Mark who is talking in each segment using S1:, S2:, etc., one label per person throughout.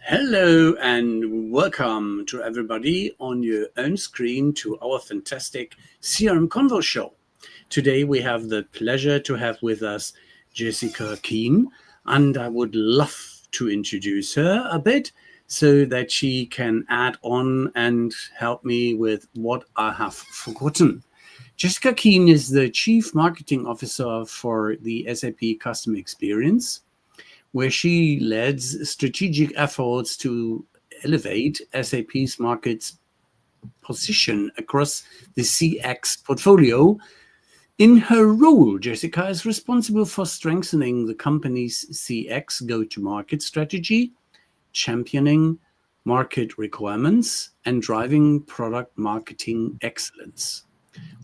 S1: Hello and welcome to everybody on your own screen to our fantastic CRMKonvo show. Today we have the pleasure to have with us Jessica Keehn, and I would love to introduce her a bit so that she can add on and help me with what I have forgotten. Jessica Keehn is the Chief Marketing Officer for the SAP Customer Experience, where she leads strategic efforts to elevate SAP's market's position across the CX portfolio. In her role, Jessica is responsible for strengthening the company's CX go-to-market strategy, championing market requirements, and driving product marketing excellence.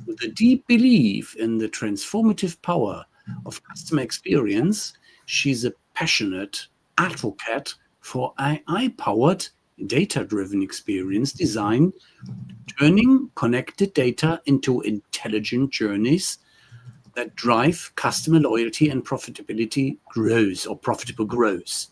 S1: With a deep belief in the transformative power of customer experience, she's a passionate advocate for AI-powered, data-driven experience design, turning connected data into intelligent journeys that drive customer loyalty and profitable growth.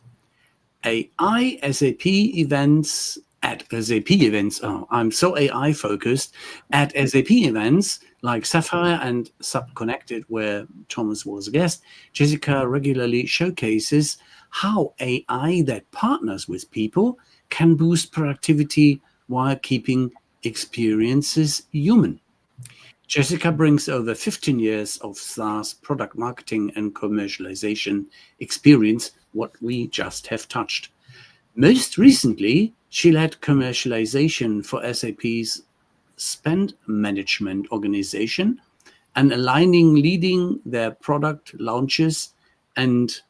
S1: AI SAP events at SAP events. Oh, I'm so AI focused. At SAP events like Sapphire and SAP Connected, where Thomas was a guest, Jessica regularly showcases how AI that partners with people can boost productivity while keeping experiences human. Jessica brings over 15 years of SaaS product marketing and commercialization experience, what we just have touched. Most recently, she led commercialization for SAP's spend management organization and leading their product launches and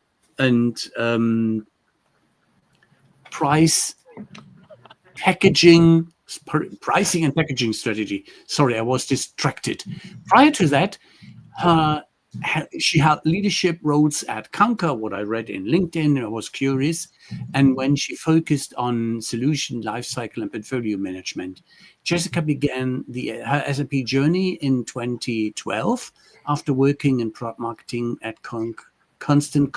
S1: pricing and packaging strategy. Sorry, I was distracted. Prior to that, she had leadership roles at Concur, what I read in LinkedIn. I was curious. And when she focused on solution lifecycle and portfolio management, Jessica began her SAP journey in 2012 after working in product marketing at Constant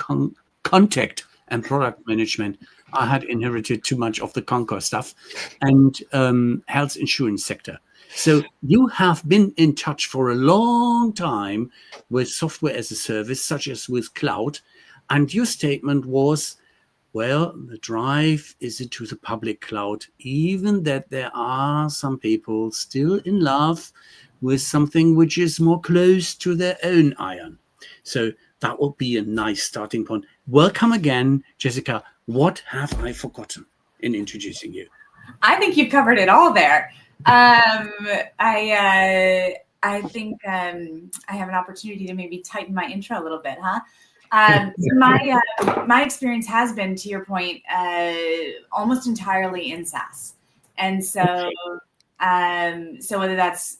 S1: Contact and product management. I had inherited too much of the Concur stuff and health insurance sector. So you have been in touch for a long time with software as a service, such as with cloud. And your statement was, well, the drive is into the public cloud, even that there are some people still in love with something which is more close to their own iron. So that would be a nice starting point. Welcome again, Jessica. What have I forgotten in introducing you?
S2: I think you've covered it all there. I think I have an opportunity to maybe tighten my intro a little bit, huh? So my experience has been, to your point, almost entirely in SaaS, and so whether that's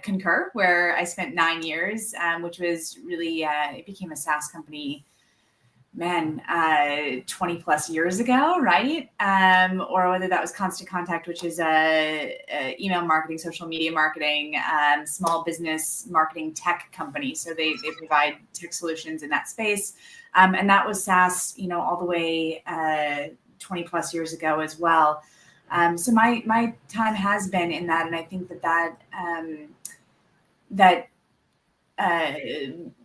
S2: Concur, where I spent 9 years, which was really it became a SaaS company. 20 plus years ago, right? Or whether that was Constant Contact, which is email marketing, social media marketing, small business marketing tech company. So they provide tech solutions in that space. And that was SaaS, all the way 20 plus years ago as well. So my time has been in that. And I think that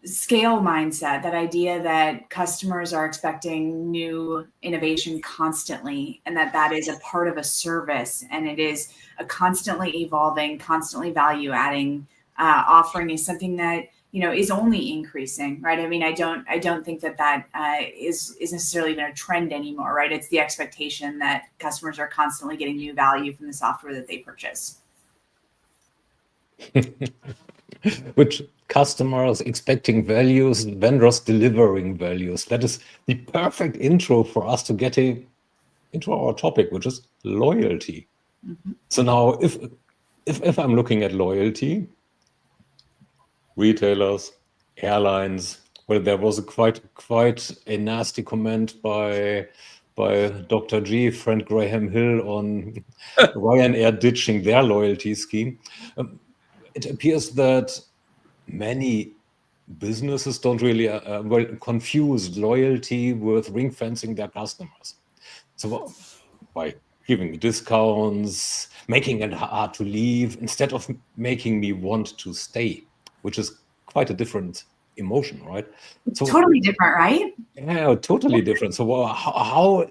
S2: scale mindset, that idea that customers are expecting new innovation constantly, and that is a part of a service, and it is a constantly evolving, constantly value adding offering, is something that is only increasing, right? I mean, I don't think that is necessarily even a trend anymore, right? It's the expectation that customers are constantly getting new value from the software that they purchase.
S3: Which customers expecting values, vendors delivering values. That is the perfect intro for us to get into our topic, which is loyalty. Mm-hmm. So now, if I'm looking at loyalty, retailers, airlines, well, there was quite a nasty comment by Dr. G, friend Graham Hill, on Ryanair ditching their loyalty scheme. It appears that many businesses don't really confuse loyalty with ring fencing their customers. So by giving me discounts, making it hard to leave, instead of making me want to stay, which is quite a different emotion, right?
S2: It's totally different, right?
S3: Yeah, totally different. So how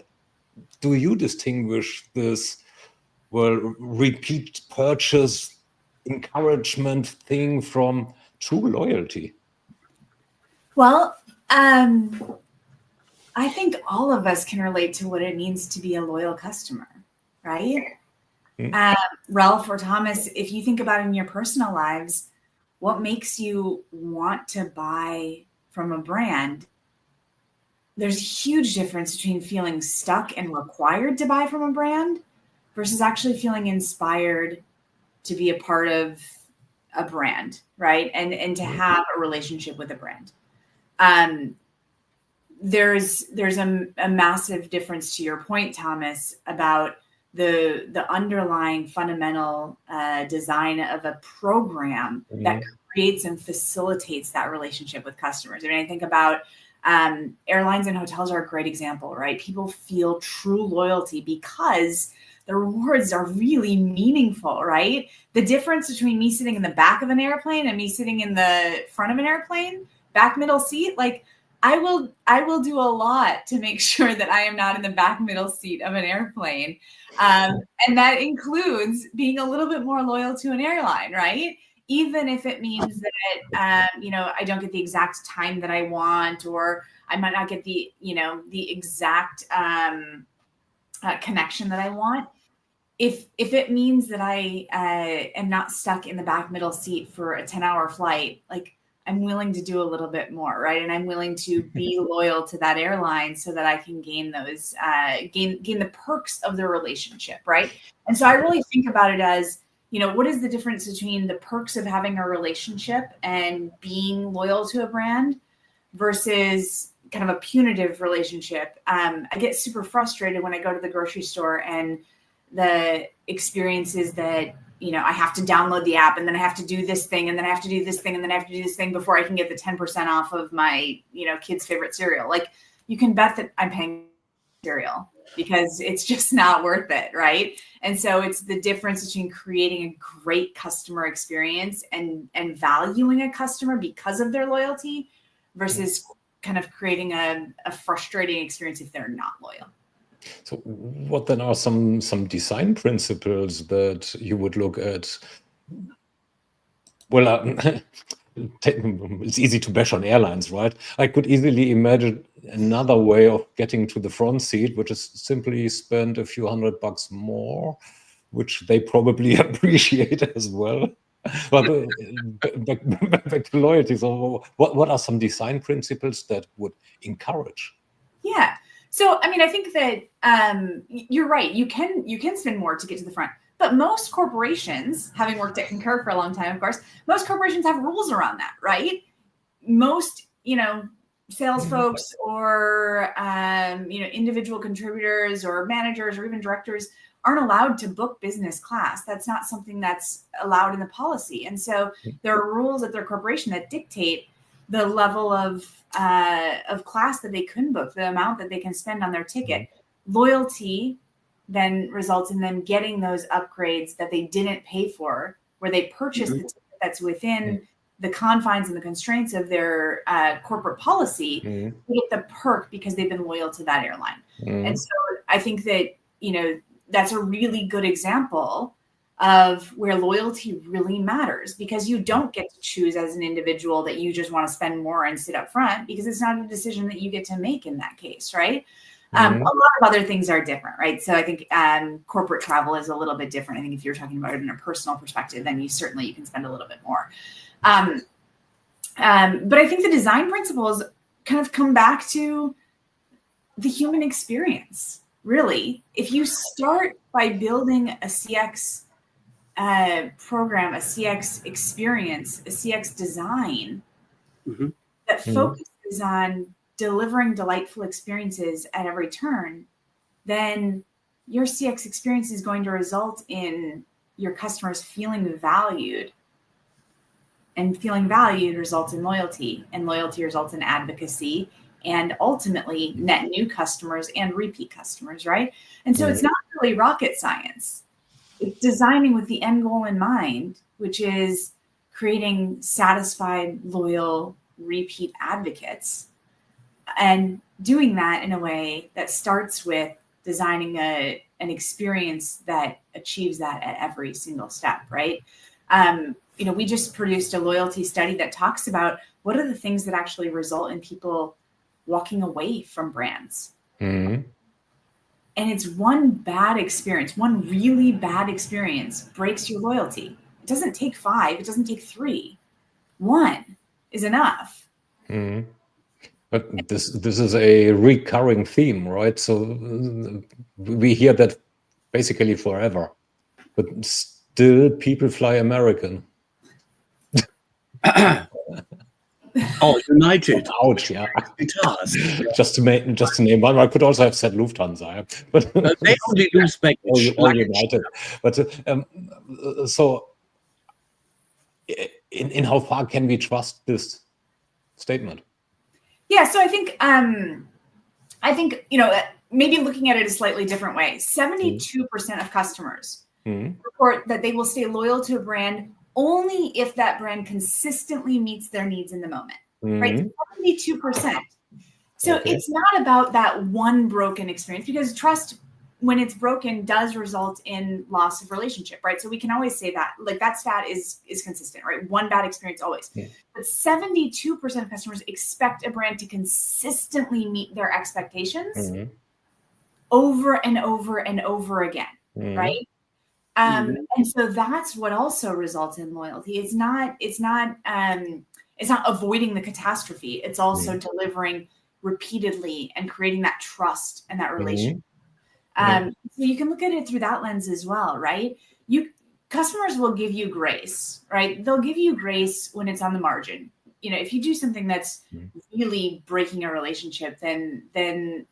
S3: do you distinguish this, repeat purchase encouragement thing from true loyalty?
S2: Well, I think all of us can relate to what it means to be a loyal customer, right? Ralph or Thomas, if you think about in your personal lives, what makes you want to buy from a brand, there's a huge difference between feeling stuck and required to buy from a brand versus actually feeling inspired to be a part of a brand, right? And to have a relationship with a brand. There's a massive difference, to your point, Thomas, about the underlying fundamental design of a program that creates and facilitates that relationship with customers. I mean, I think about airlines and hotels are a great example, right? People feel true loyalty because the rewards are really meaningful, right? The difference between me sitting in the back of an airplane and me sitting in the front of an airplane, back middle seat, like I will do a lot to make sure that I am not in the back middle seat of an airplane. And that includes being a little bit more loyal to an airline, right? Even if it means that, I don't get the exact time that I want, or I might not get the exact connection that I want. If it means that I am not stuck in the back middle seat for a 10-hour flight, like I'm willing to do a little bit more, right? And I'm willing to be loyal to that airline so that I can gain those, gain the perks of the relationship, right? And so I really think about it as, what is the difference between the perks of having a relationship and being loyal to a brand versus kind of a punitive relationship? I get super frustrated when I go to the grocery store and the experiences that, I have to download the app and then I have to do this thing and then I have to do this thing and then I have to do this thing before I can get the 10% off of my, kid's favorite cereal. Like, you can bet that I'm paying cereal because it's just not worth it, right? And so it's the difference between creating a great customer experience and valuing a customer because of their loyalty versus kind of creating a frustrating experience if they're not loyal.
S3: So what then are some design principles that you would look at? Well, it's easy to bash on airlines, right? I could easily imagine another way of getting to the front seat, which is simply spend a few $100 more, which they probably appreciate as well. But back to loyalty. So what are some design principles that would encourage?
S2: Yeah. So, I mean, I think that you're right. You can spend more to get to the front. But most corporations, having worked at Concur for a long time, of course, most corporations have rules around that, right? Most, sales folks or, individual contributors or managers or even directors aren't allowed to book business class. That's not something that's allowed in the policy. And so there are rules at their corporation that dictate the level of class that they can book, the amount that they can spend on their ticket. Loyalty then results in them getting those upgrades that they didn't pay for, where they purchased the ticket that's within the confines and the constraints of their corporate policy, to get the perk because they've been loyal to that airline. And so I think that, that's a really good example of where loyalty really matters, because you don't get to choose as an individual that you just want to spend more and sit up front, because it's not a decision that you get to make in that case, right? A lot of other things are different, right? So I think corporate travel is a little bit different. I think if you're talking about it in a personal perspective, then you can spend a little bit more. But I think the design principles kind of come back to the human experience, really. If you start by building a CX program, a CX experience, a CX design that focuses on delivering delightful experiences at every turn, then your CX experience is going to result in your customers feeling valued. And feeling valued results in loyalty, and loyalty results in advocacy, and ultimately net new customers and repeat customers, right? And so it's not really rocket science. It's designing with the end goal in mind, which is creating satisfied, loyal, repeat advocates, and doing that in a way that starts with designing an experience that achieves that at every single step, right? We just produced a loyalty study that talks about what are the things that actually result in people walking away from brands.
S3: Mm-hmm.
S2: And it's one bad experience, one really bad experience breaks your loyalty. It doesn't take 5, it doesn't take 3. 1 is enough.
S3: Mm-hmm. But this is a recurring theme, right? So we hear that basically forever. But still people fly American.
S1: Oh, United.
S3: Ouch, yeah.
S1: Guitars.
S3: Just to name one. I could also have said Lufthansa. But
S1: they only lose baggage.
S3: All United. But so in how far can we trust this statement?
S2: Yeah, so I think maybe looking at it a slightly different way. 72% of customers report that they will stay loyal to a brand only if that brand consistently meets their needs in the moment, right? 72%. So It's not about that one broken experience, because trust, when it's broken, does result in loss of relationship, right? So we can always say that, like, that stat is consistent, right? One bad experience always. Yeah. But 72% of customers expect a brand to consistently meet their expectations over and over and over again, right? And so that's what also results in loyalty. It's not avoiding the catastrophe. It's also delivering repeatedly and creating that trust and that relationship. So you can look at it through that lens as well, right? Customers will give you grace, right? They'll give you grace when it's on the margin. If you do something that's really breaking a relationship, then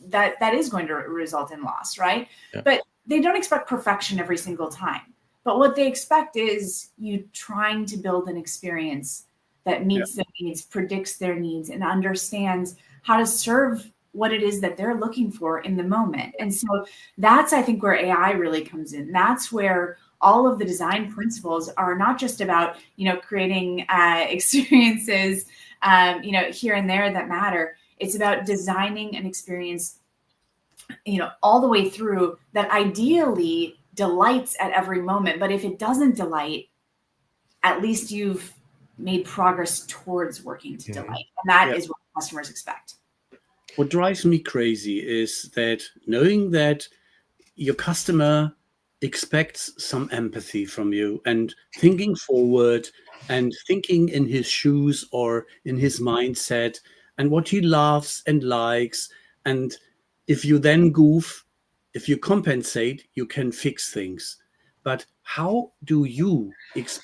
S2: that is going to result in loss, right? Yeah. But they don't expect perfection every single time. But what they expect is you trying to build an experience that meets their needs, predicts their needs, and understands how to serve what it is that they're looking for in the moment. And so that's, I think, where AI really comes in. That's where all of the design principles are not just about, creating experiences, here and there that matter. It's about designing an experience, all the way through that ideally delights at every moment. But if it doesn't delight, at least you've made progress towards working to delight. And that is what customers expect.
S1: What drives me crazy is that knowing that your customer expects some empathy from you, and thinking forward and thinking in his shoes or in his mindset and what he loves and likes. And if you then goof, if you compensate, you can fix things. But how do you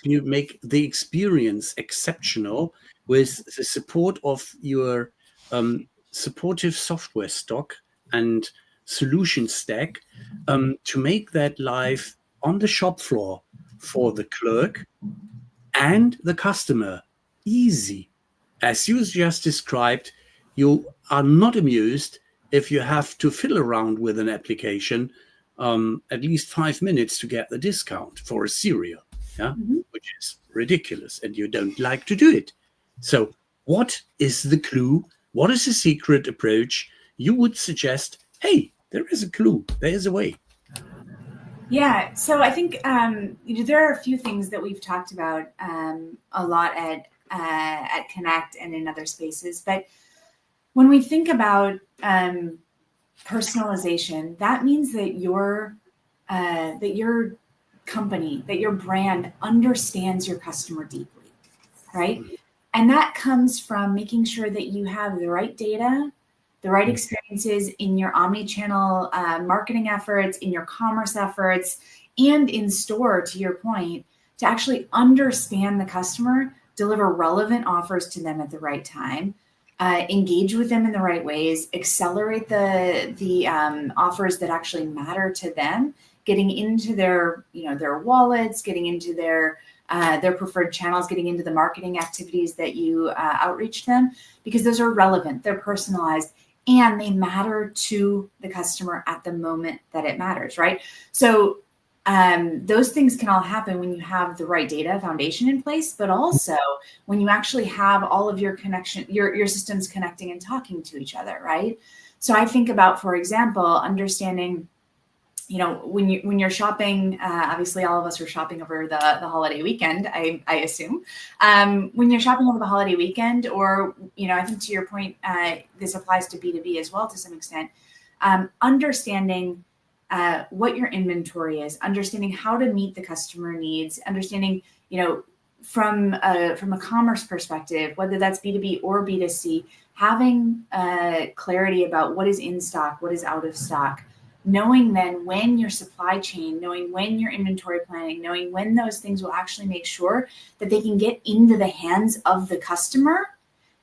S1: make the experience exceptional with the support of your supportive software stock and solution stack to make that life on the shop floor for the clerk and the customer easy? As you just described, you are not amused if you have to fiddle around with an application at least 5 minutes to get the discount for a cereal, which is ridiculous, and you don't like to do it. So what is the clue? What is the secret approach you would suggest? Hey, there is a clue. There is a way.
S2: Yeah. So I think there are a few things that we've talked about a lot at Connect and in other spaces. But when we think about personalization, that means that your company, that your brand understands your customer deeply, right? And that comes from making sure that you have the right data, the right experiences in your omni-channel marketing efforts, in your commerce efforts, and in store, to your point, to actually understand the customer, deliver relevant offers to them at the right time, engage with them in the right ways, accelerate the offers that actually matter to them, getting into their wallets, getting into their preferred channels, getting into the marketing activities that you outreach them, because those are relevant, they're personalized, and they matter to the customer at the moment that it matters, right? So those things can all happen when you have the right data foundation in place, but also when you actually have all of your connection, your systems connecting and talking to each other, right? So I think about, for example, understanding, when you're shopping, obviously all of us are shopping over the holiday weekend, I assume. When you're shopping over the holiday weekend, or, I think to your point, this applies to B2B as well to some extent, understanding what your inventory is, understanding how to meet the customer needs, understanding, from a commerce perspective, whether that's B2B or B2C, having clarity about what is in stock, what is out of stock, knowing then when your supply chain, knowing when your inventory planning, knowing when those things will actually make sure that they can get into the hands of the customer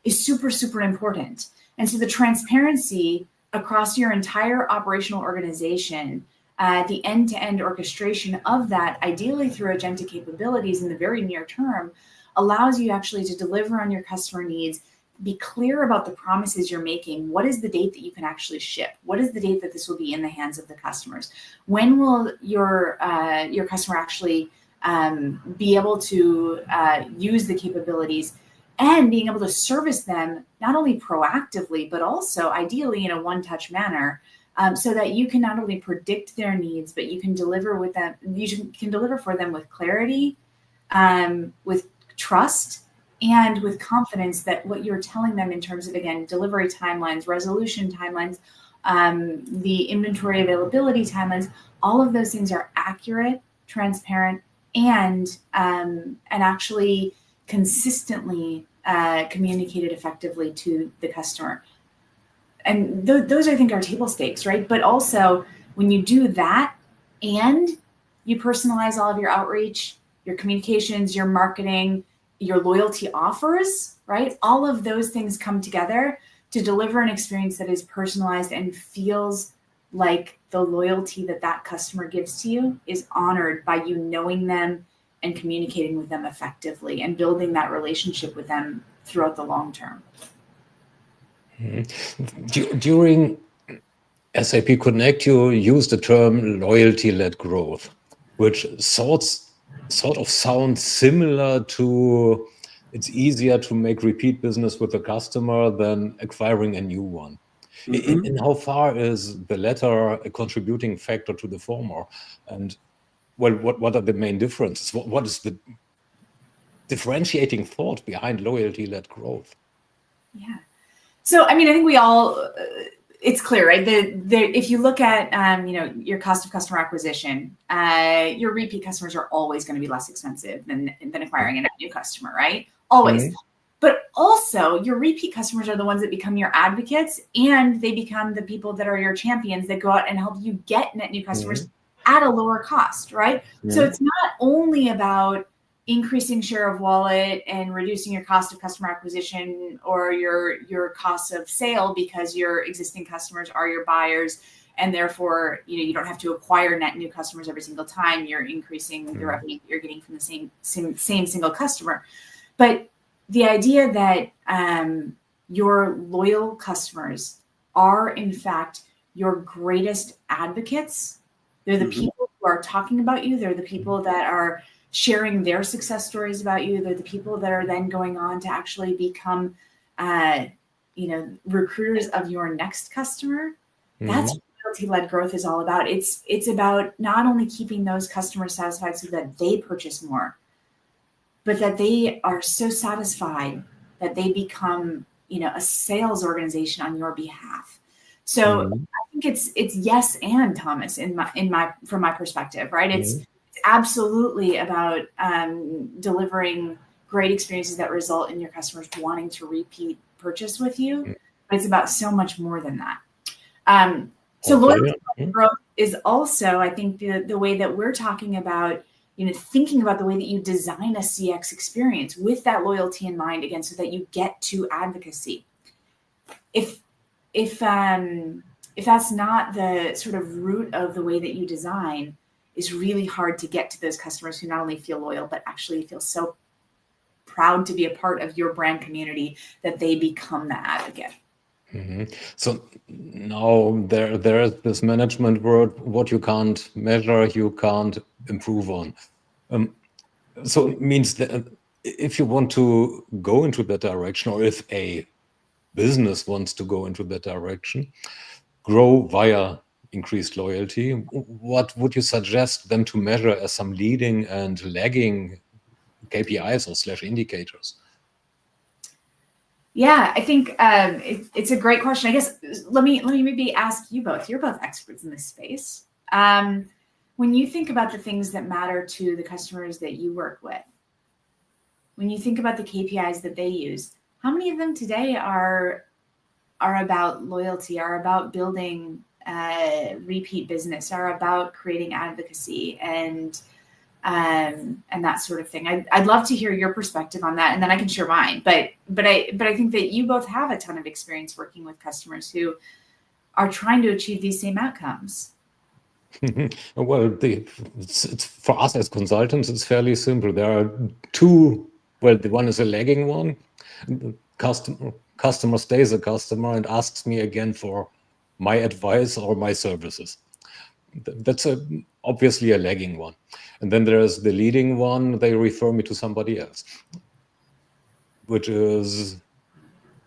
S2: is super, super important. And so the transparency across your entire operational organization, the end-to-end orchestration of that, ideally through agentic capabilities in the very near term, allows you actually to deliver on your customer needs, be clear about the promises you're making. What is the date that you can actually ship? What is the date that this will be in the hands of the customers? When will your customer actually be able to use the capabilities, and being able to service them not only proactively, but also ideally in a one-touch manner, so that you can not only predict their needs, but you can deliver with them. You can deliver for them with clarity, with trust, and with confidence that what you're telling them in terms of, again, delivery timelines, resolution timelines, the inventory availability timelines, all of those things are accurate, transparent, and actually consistently communicated effectively to the customer. And those, I think, are table stakes, right? But also, when you do that and you personalize all of your outreach, your communications, your marketing, your loyalty offers, right? All of those things come together to deliver an experience that is personalized and feels like the loyalty that customer gives to you is honored by you knowing them and communicating with them effectively and building that relationship with them throughout the long term.
S3: During SAP Connect, you use the term loyalty-led growth, which sort of sounds similar to it's easier to make repeat business with a customer than acquiring a new one. Mm-hmm. In how far is the latter a contributing factor to the former? And well, what are the main differences? What is the differentiating thought behind loyalty-led growth?
S2: Yeah. So, I think we all, it's clear, right? If you look at, your cost of customer acquisition, your repeat customers are always going to be less expensive than acquiring a new customer, right? Always. Mm-hmm. But also, your repeat customers are the ones that become your advocates, and they become the people that are your champions that go out and help you get net new customers mm-hmm. at a lower cost, right? Mm-hmm. So it's not only about increasing share of wallet and reducing your cost of customer acquisition or your cost of sale, because your existing customers are your buyers, and therefore you don't have to acquire net new customers every single time. You're increasing the revenue you're getting from the same single customer. But the idea that your loyal customers are in fact your greatest advocates. They're the mm-hmm. people who are talking about you. They're the people that are sharing their success stories about you. They're the people that are then going on to actually become, recruiters of your next customer. Mm-hmm. That's what loyalty-led growth is all about. It's about not only keeping those customers satisfied so that they purchase more, but that they are so satisfied that they become, a sales organization on your behalf. So mm-hmm. I think it's yes and, Thomas, from my perspective, right? Mm-hmm. It's absolutely about delivering great experiences that result in your customers wanting to repeat purchase with you, but it's about so much more than that. So loyalty growth is also, I think, the way that we're talking about, thinking about the way that you design a CX experience with that loyalty in mind, again, so that you get to advocacy. If that's not the sort of root of the way that you design, it's really hard to get to those customers who not only feel loyal, but actually feel so proud to be a part of your brand community that they become the advocate.
S3: So now there is this management word, what you can't measure, you can't improve on. So it means that if you want to go into that direction, or if a business wants to go into that direction, grow via increased loyalty, what would you suggest them to measure as some leading and lagging KPIs or / indicators?
S2: Yeah, I think it's a great question. I guess let me maybe ask you both. You're both experts in this space. When you think about the things that matter to the customers that you work with, when you think about the KPIs that they use, how many of them today are about loyalty, are about building repeat business, are about creating advocacy and that sort of thing? I'd love to hear your perspective on that, and then I can share mine. But I think that you both have a ton of experience working with customers who are trying to achieve these same outcomes.
S3: Well, it's for us as consultants, it's fairly simple. There are two. Well, the one is a lagging one. The customer stays a customer and asks me again for my advice or my services. That's obviously a lagging one. And then there's the leading one. They refer me to somebody else, which is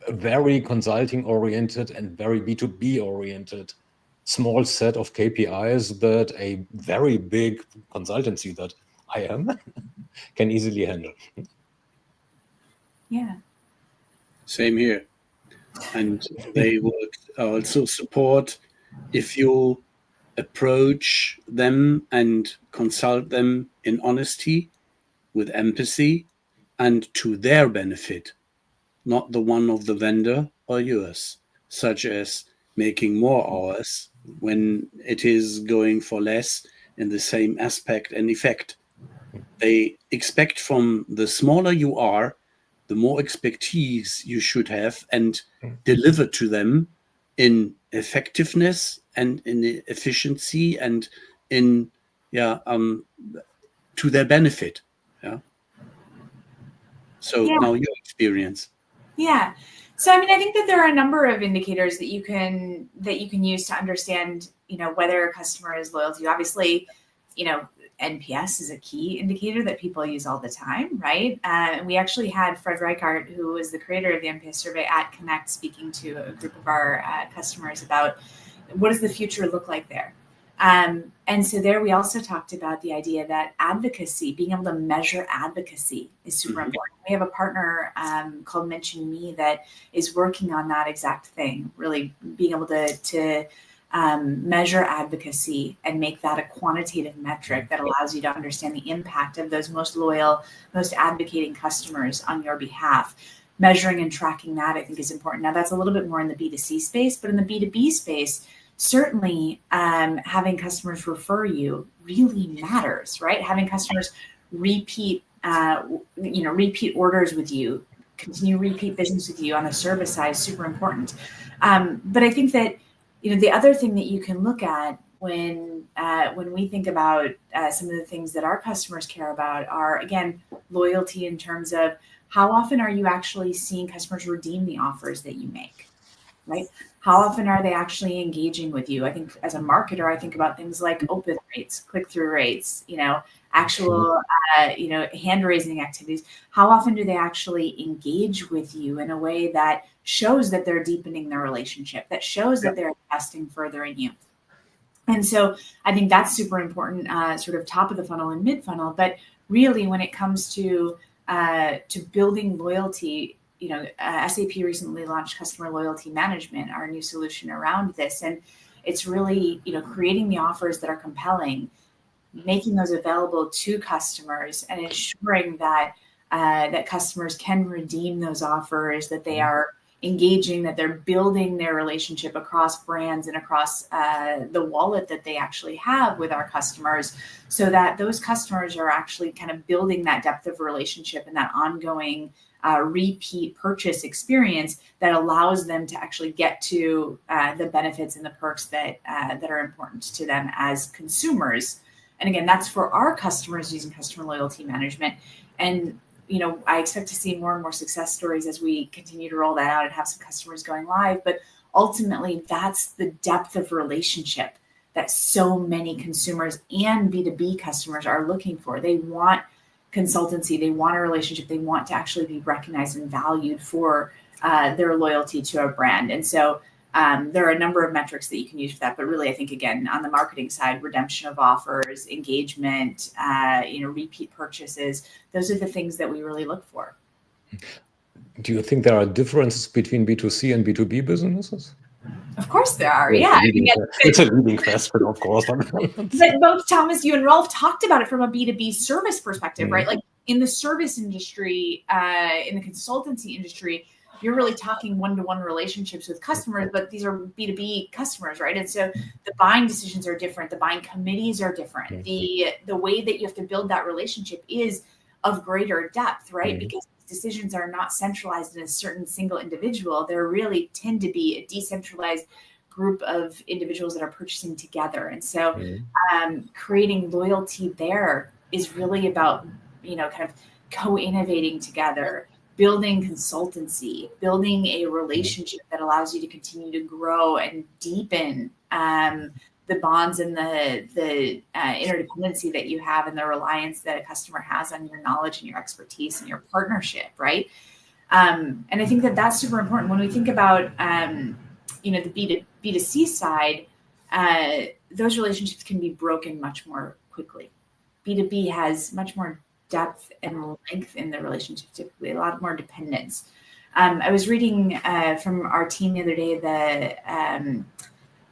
S3: a very consulting oriented and very B2B oriented small set of KPIs that a very big consultancy that I am can easily handle.
S2: Yeah.
S1: Same here. And they would also support if you approach them and consult them in honesty, with empathy, and to their benefit, not the one of the vendor or yours, such as making more hours when it is going for less in the same aspect and effect. They expect from the smaller you are, the more expertise you should have and deliver to them in effectiveness and in efficiency and in to their benefit. Yeah. So now your experience.
S2: Yeah. So, I mean, I think that there are a number of indicators that you can use to understand, whether a customer is loyal to you. Obviously, NPS is a key indicator that people use all the time, right? And we actually had Fred Reichart, who was the creator of the NPS survey at Connect, speaking to a group of our customers about what does the future look like there. And so there we also talked about the idea that advocacy, being able to measure advocacy, is super important. We have a partner called Mention Me that is working on that exact thing, really being able to measure advocacy and make that a quantitative metric that allows you to understand the impact of those most loyal, most advocating customers on your behalf. Measuring and tracking that, I think, is important. Now, that's a little bit more in the B2C space, but in the B2B space, certainly having customers refer you really matters, right? Having customers repeat orders with you, continue repeat business with you on the service side is super important. But I think that, the other thing that you can look at when we think about some of the things that our customers care about are, again, loyalty in terms of how often are you actually seeing customers redeem the offers that you make, right? How often are they actually engaging with you? I think as a marketer, I think about things like open rates, click-through rates, actual, hand-raising activities. How often do they actually engage with you in a way that shows that they're deepening their relationship, that shows that they're investing further in you? And so I think that's super important, sort of top of the funnel and mid funnel. But really, when it comes to building loyalty, SAP recently launched Customer Loyalty Management, our new solution around this. And it's really, creating the offers that are compelling, making those available to customers, and ensuring that that customers can redeem those offers, that they are engaging, that they're building their relationship across brands and across the wallet that they actually have with our customers, so that those customers are actually kind of building that depth of relationship and that ongoing repeat purchase experience that allows them to actually get to the benefits and the perks that are important to them as consumers. And again, that's for our customers using customer loyalty management. And I expect to see more and more success stories as we continue to roll that out and have some customers going live. But ultimately, that's the depth of relationship that so many consumers and B2B customers are looking for. They want consultancy, they want a relationship, they want to actually be recognized and valued for their loyalty to a brand. And so there are a number of metrics that you can use for that. But really, I think, again, on the marketing side, redemption of offers, engagement, repeat purchases, those are the things that we really look for.
S3: Do you think there are differences between B2C and B2B businesses?
S2: Of course there are. Yeah.
S3: It's a leading question, of course.
S2: But both Thomas, you and Rolf talked about it from a B2B service perspective, right? Like in the service industry, in the consultancy industry, you're really talking one-to-one relationships with customers, but these are B2B customers, right? And so the buying decisions are different. The buying committees are different. The way that you have to build that relationship is of greater depth, right? Because decisions are not centralized in a certain single individual. They really tend to be a decentralized group of individuals that are purchasing together. And so creating loyalty there is really about, kind of co-innovating together, building consultancy, building a relationship that allows you to continue to grow and deepen the bonds and the interdependency that you have and the reliance that a customer has on your knowledge and your expertise and your partnership, right? And I think that that's super important. When we think about, the B2C side, those relationships can be broken much more quickly. B2B has much more depth and length in the relationship, typically a lot more dependence. I was reading from our team the other day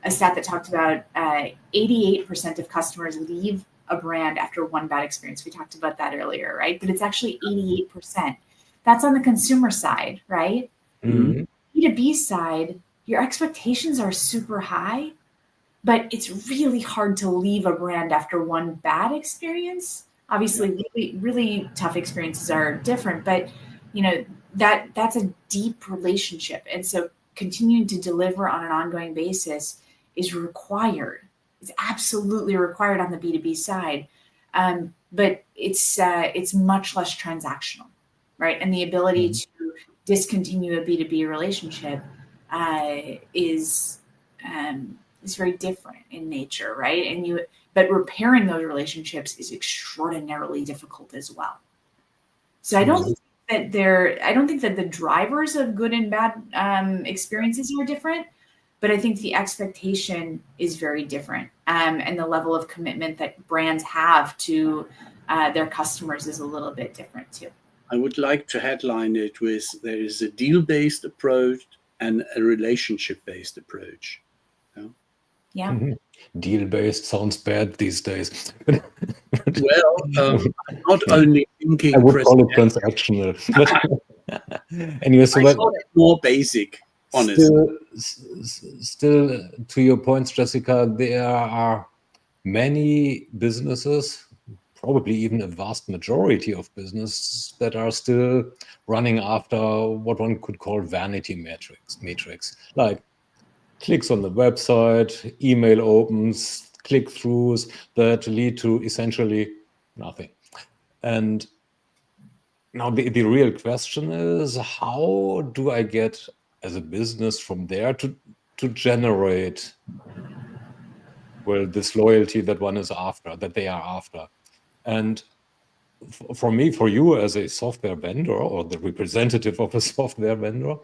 S2: a stat that talked about 88% of customers leave a brand after one bad experience. We talked about that earlier, right? But it's actually 88%. That's on the consumer side, right? B2B side, your expectations are super high, but it's really hard to leave a brand after one bad experience. Obviously, really, really tough experiences are different, but that's a deep relationship. And so continuing to deliver on an ongoing basis is required. It's absolutely required on the B2B side. But it's much less transactional, right? And the ability to discontinue a B2B relationship is very different in nature, right? But repairing those relationships is extraordinarily difficult as well. So I don't think that the drivers of good and bad experiences are different, but I think the expectation is very different. And the level of commitment that brands have to their customers is a little bit different too.
S1: I would like to headline it with there is a deal-based approach and a relationship-based approach.
S2: Yeah.
S3: Deal-based sounds bad these days.
S1: Well, I'm not only thinking...
S3: I would call it transactional. Anyway, so
S1: I call it more basic, honestly.
S3: Still, to your points, Jessica, there are many businesses, probably even a vast majority of businesses, that are still running after what one could call vanity metrics, like clicks on the website, email opens, click-throughs that lead to essentially nothing. And now the real question is, how do I get as a business from there to generate, well, this loyalty that one is after, that they are after? And for me, for you as a software vendor or the representative of a software vendor,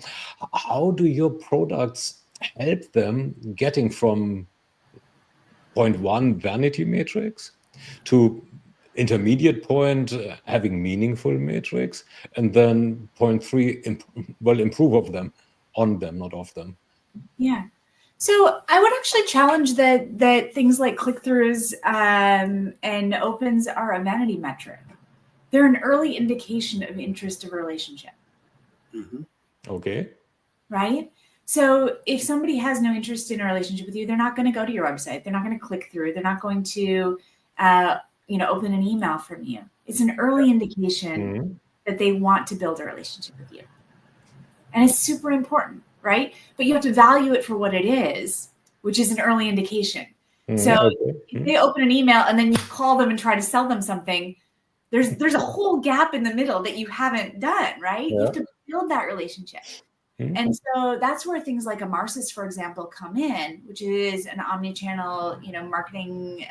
S3: how do your products help them getting from point one, vanity matrix, to intermediate point, having meaningful matrix, and then point three, improve on them, not off them?
S2: Yeah. So I would actually challenge that things like click-throughs and opens are a vanity metric. They're an early indication of interest of a relationship.
S3: Okay.
S2: Right? So if somebody has no interest in a relationship with you, they're not going to go to your website. They're not going to click through. They're not going to, open an email from you. It's an early indication that they want to build a relationship with you. And it's super important, right? But you have to value it for what it is, which is an early indication. So if they open an email and then you call them and try to sell them something, there's a whole gap in the middle that you haven't done, right? You have to build that relationship. And so that's where things like Amarsis, for example, come in, which is an omni-channel, marketing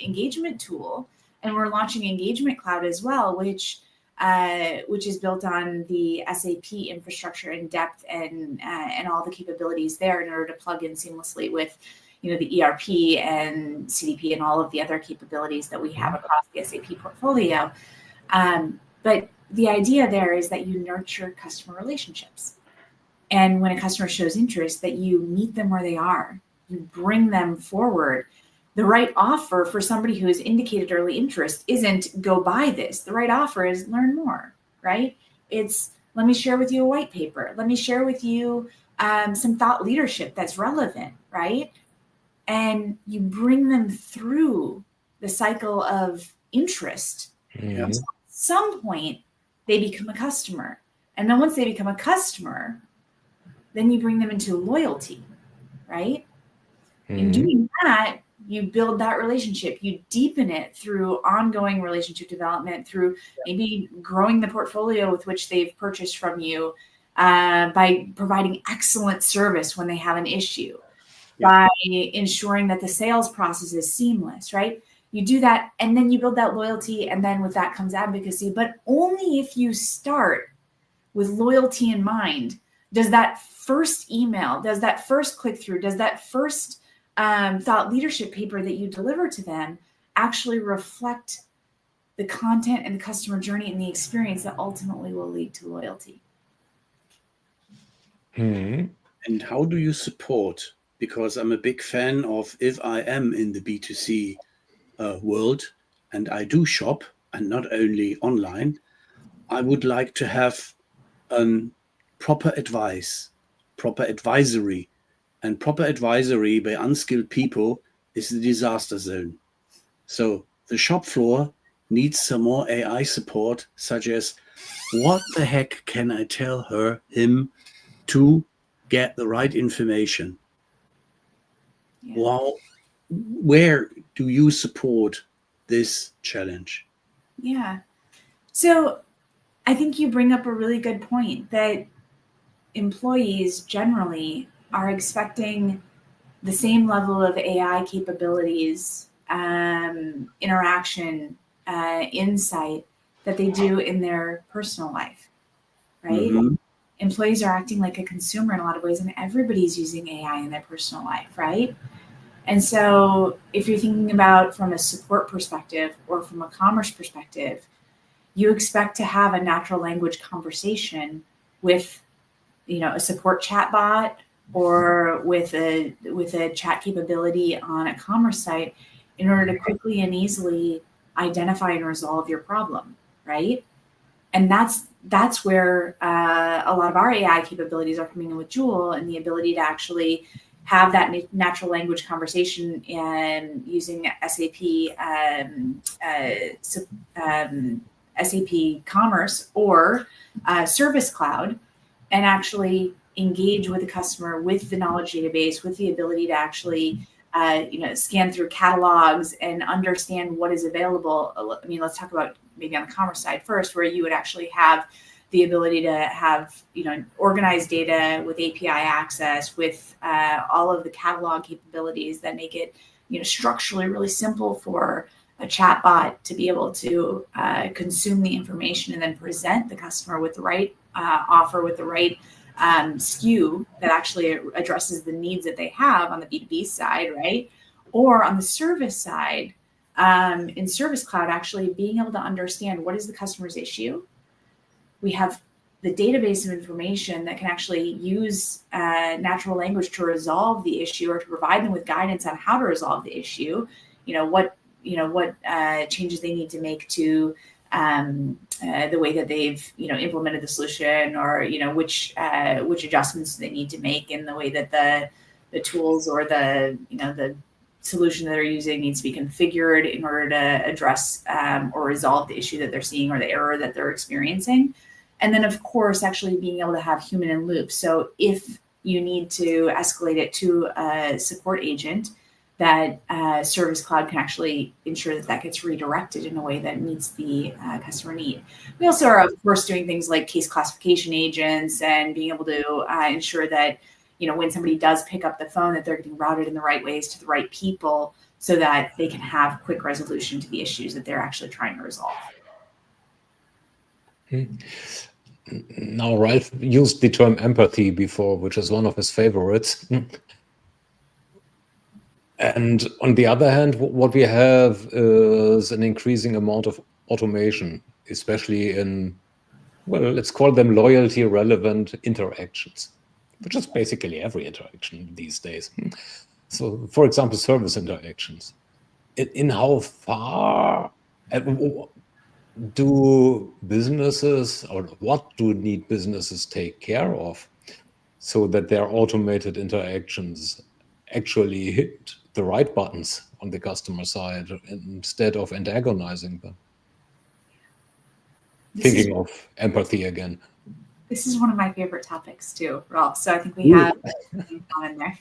S2: engagement tool. And we're launching Engagement Cloud as well, which is built on the SAP infrastructure in depth and all the capabilities there in order to plug in seamlessly with, the ERP and CDP and all of the other capabilities that we have across the SAP portfolio. But the idea there is that you nurture customer relationships. And when a customer shows interest, that you meet them where they are, you bring them forward. The right offer for somebody who has indicated early interest isn't go buy this. The right offer is learn more, right? It's let me share with you a white paper. Let me share with you some thought leadership that's relevant, right? And you bring them through the cycle of interest.
S1: Yeah.
S2: At some point, they become a customer. And then once they become a customer, then you bring them into loyalty, right? In doing that, you build that relationship. You deepen it through ongoing relationship development, through maybe growing the portfolio with which they've purchased from you, by providing excellent service when they have an issue, by ensuring that the sales process is seamless, right? You do that, and then you build that loyalty, and then with that comes advocacy, but only if you start with loyalty in mind. Does that first email, does that first click through, does that first thought leadership paper that you deliver to them actually reflect the content and the customer journey and the experience that ultimately will lead to loyalty?
S1: And how do you support? Because I'm a big fan of, if I am in the B2C world and I do shop, and not only online, I would like to have proper advice, proper advisory. And proper advisory by unskilled people is the disaster zone. So the shop floor needs some more AI support, such as what the heck can I tell him to get the right information? Well, where do you support this challenge?
S2: Yeah. So I think you bring up a really good point that employees generally are expecting the same level of AI capabilities, interaction, insight that they do in their personal life, right? Employees are acting like a consumer in a lot of ways, and everybody's using AI in their personal life, right? And so if you're thinking about from a support perspective or from a commerce perspective, you expect to have a natural language conversation with, a support chatbot or with a chat capability on a commerce site in order to quickly and easily identify and resolve your problem, right? And that's where a lot of our AI capabilities are coming in with Joule, and the ability to actually have that natural language conversation and using SAP SAP Commerce or Service Cloud, and actually engage with the customer with the knowledge database, with the ability to actually scan through catalogs and understand what is available. I mean, let's talk about maybe on the commerce side first, where you would actually have the ability to have organized data with API access, with all of the catalog capabilities that make it structurally really simple for a chatbot to be able to consume the information and then present the customer with the right offer, with the right SKU that actually addresses the needs that they have on the B2B side, right? Or on the service side, in Service Cloud, actually being able to understand what is the customer's issue. We have the database of information that can actually use natural language to resolve the issue or to provide them with guidance on how to resolve the issue. What changes they need to make to the way that they've implemented the solution, or which adjustments they need to make in the way that the tools or the solution that they're using needs to be configured in order to address or resolve the issue that they're seeing or the error that they're experiencing. And then, of course, actually being able to have human in loop. So if you need to escalate it to a support agent, that Service Cloud can actually ensure that that gets redirected in a way that meets the customer need. We also are, of course, doing things like case classification agents and being able to ensure that, when somebody does pick up the phone, that they're getting routed in the right ways to the right people so that they can have quick resolution to the issues that they're actually trying to resolve.
S3: Now, Ralph used the term empathy before, which is one of his favorites. And on the other hand, what we have is an increasing amount of automation, especially in, let's call them loyalty relevant interactions, which is basically every interaction these days. So, for example, service interactions. In how far do businesses, or what do need businesses take care of so that their automated interactions actually hit the right buttons on the customer side instead of antagonizing them? Thinking of empathy again.
S2: This is one of my favorite topics too, Ralph. So I think we have something in there.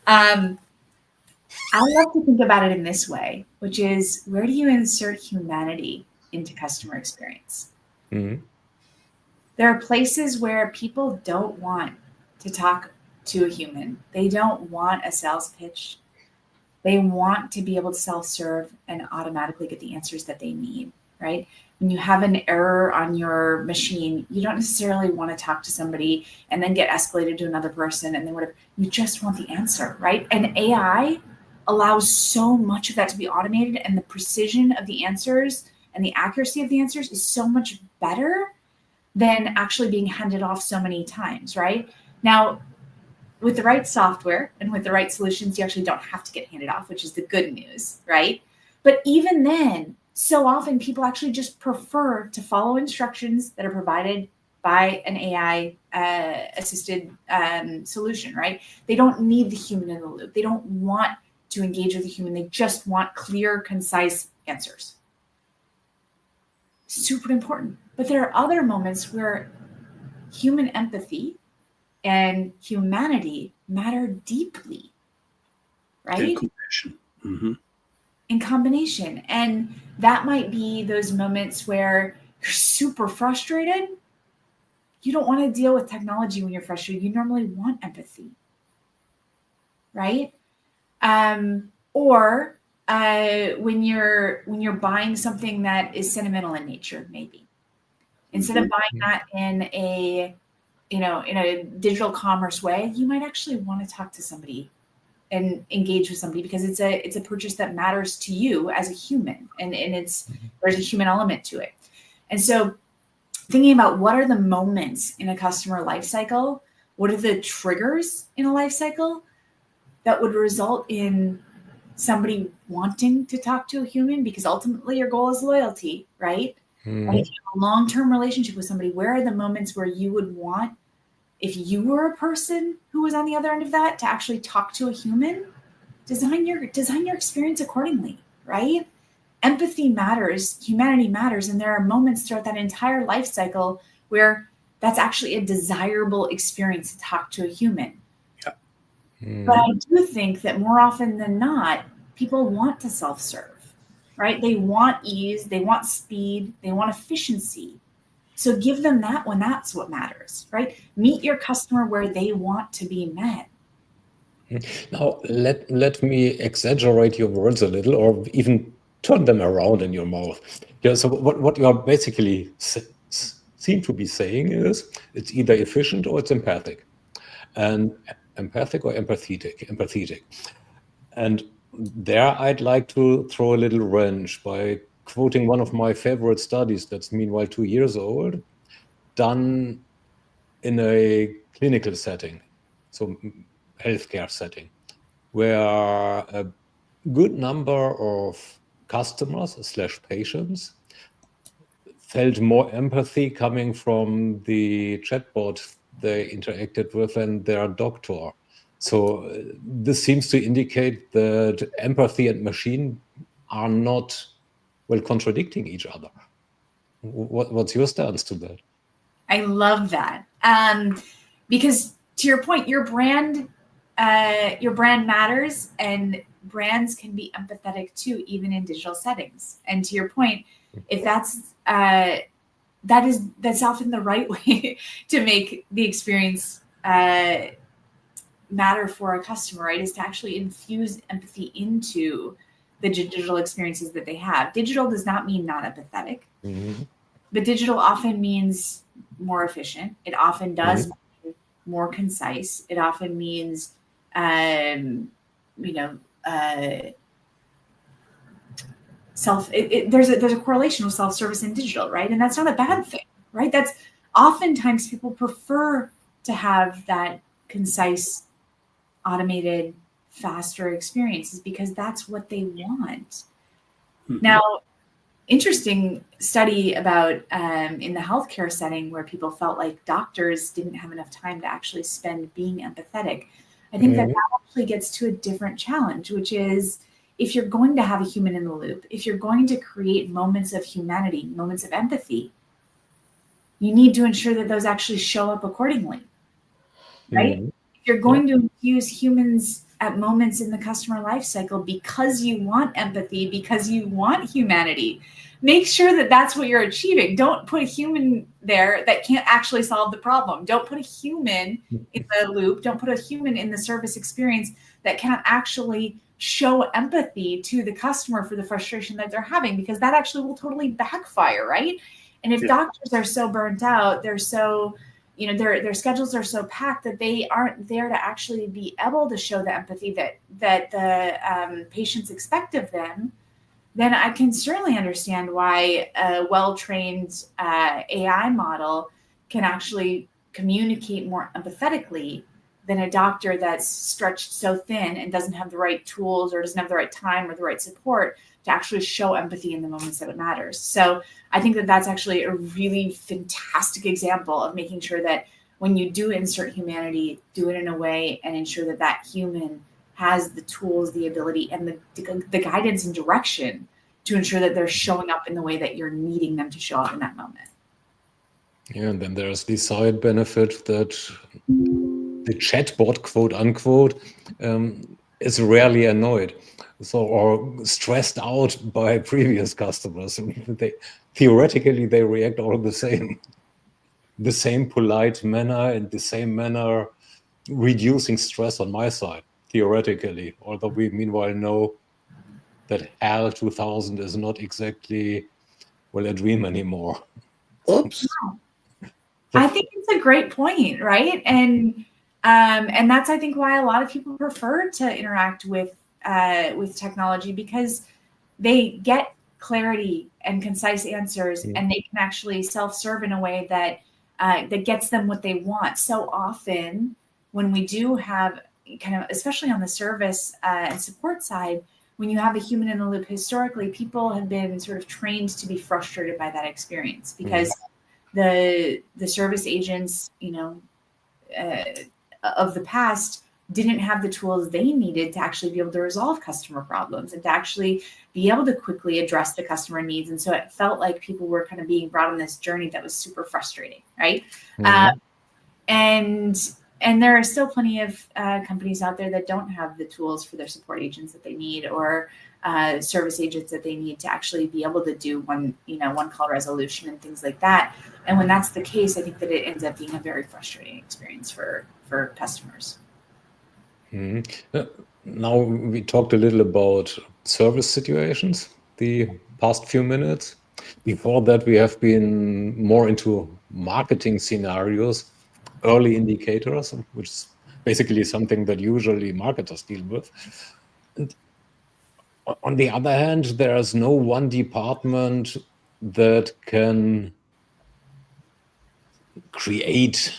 S2: I love to think about it in this way, which is, where do you insert humanity into customer experience?
S3: Mm-hmm.
S2: There are places where people don't want to talk to a human. They don't want a sales pitch. They want to be able to self-serve and automatically get the answers that they need, right? When you have an error on your machine, you don't necessarily want to talk to somebody and then get escalated to another person and then whatever. You just want the answer, right? And AI allows so much of that to be automated, and the precision of the answers and the accuracy of the answers is so much better than actually being handed off so many times, right? Now, with the right software and with the right solutions, you actually don't have to get handed off, which is the good news, right? But even then, so often people actually just prefer to follow instructions that are provided by an AI assisted solution, right? They don't need the human in the loop. They don't want to engage with the human. They just want clear, concise answers. Super important. But there are other moments where human empathy and humanity matter deeply, right?
S1: In combination. Mm-hmm.
S2: In combination. And that might be those moments where you're super frustrated. You don't want to deal with technology when you're frustrated. You normally want empathy, right? Or when you're buying something that is sentimental in nature, maybe. Instead of buying that in a digital commerce way, you might actually want to talk to somebody and engage with somebody because it's a purchase that matters to you as a human, and there's a human element to it. And so thinking about what are the moments in a customer life cycle, what are the triggers in a life cycle that would result in somebody wanting to talk to a human, because ultimately your goal is loyalty, right? And if you have a long-term relationship with somebody, where are the moments where you would want, if you were a person who was on the other end of that, to actually talk to a human? Design your experience accordingly, right? Empathy matters, humanity matters, and there are moments throughout that entire life cycle where that's actually a desirable experience to talk to a human.
S1: Yeah.
S2: But I do think that more often than not, people want to self-serve, right? They want ease, they want speed, they want efficiency. So give them that when that's what matters, right? Meet your customer where they want to be met.
S3: Now, let me exaggerate your words a little, or even turn them around in your mouth. Yeah, so what you are basically seem to be saying is it's either efficient or it's empathic. And empathic or empathetic. And there I'd like to throw a little wrench by quoting one of my favorite studies that's meanwhile 2 years old, done in a clinical setting, so healthcare setting, where a good number of customers/patients felt more empathy coming from the chatbot they interacted with than their doctor. So this seems to indicate that empathy and machine are not contradicting each other. What's your stance to that?
S2: I love that. Because to your point, your brand matters, and brands can be empathetic too, even in digital settings. And to your point, if that's often the right way to make the experience matter for a customer, right? Is to actually infuse empathy into the digital experiences that they have. Digital does not mean not empathetic, but digital often means more efficient. It often does mean more concise. It often means, there's a correlation with self-service and digital, right? And that's not a bad thing, right? That's oftentimes people prefer to have that concise, automated, faster experiences because that's what they want. Now, interesting study about in the healthcare setting where people felt like doctors didn't have enough time to actually spend being empathetic. I think that actually gets to a different challenge, which is if you're going to have a human in the loop, if you're going to create moments of humanity, moments of empathy, you need to ensure that those actually show up accordingly, right? If you're going to infuse humans at moments in the customer life cycle because you want empathy, because you want humanity, make sure that that's what you're achieving. Don't put a human there that can't actually solve the problem. Don't put a human in the loop. Don't put a human in the service experience that can't actually show empathy to the customer for the frustration that they're having, because that actually will totally backfire, right? And if doctors are so burnt out, they're so, their schedules are so packed that they aren't there to actually be able to show the empathy that the patients expect of them, then I can certainly understand why a well-trained AI model can actually communicate more empathetically than a doctor that's stretched so thin and doesn't have the right tools or doesn't have the right time or the right support to actually show empathy in the moments that it matters. So I think that that's actually a really fantastic example of making sure that when you do insert humanity, do it in a way and ensure that that human has the tools, the ability, and the guidance and direction to ensure that they're showing up in the way that you're needing them to show up in that moment.
S3: Yeah, and then there's the side benefit that the chatbot, quote unquote, is rarely annoyed, or stressed out by previous customers. Theoretically, they react all the same polite manner and the same manner, reducing stress on my side, theoretically. Although we meanwhile know that HAL 2000 is not exactly, a dream anymore.
S1: Oops.
S2: I think it's a great point, right? And that's, I think, why a lot of people prefer to interact with technology, because they get clarity and concise answers, and they can actually self-serve in a way that gets them what they want. So often, when we do have kind of, especially on the service and support side, when you have a human in the loop, historically, people have been sort of trained to be frustrated by that experience because the service agents, of the past didn't have the tools they needed to actually be able to resolve customer problems and to actually be able to quickly address the customer needs. And so it felt like people were kind of being brought on this journey that was super frustrating, right? And there are still plenty of companies out there that don't have the tools for their support agents that they need, or service agents that they need to actually be able to do one call resolution and things like that. And when that's the case, I think that it ends up being a very frustrating experience for customers.
S3: Now we talked a little about service situations the past few minutes. Before that, we have been more into marketing scenarios, early indicators, which is basically something that usually marketers deal with. And on the other hand, there is no one department that can create,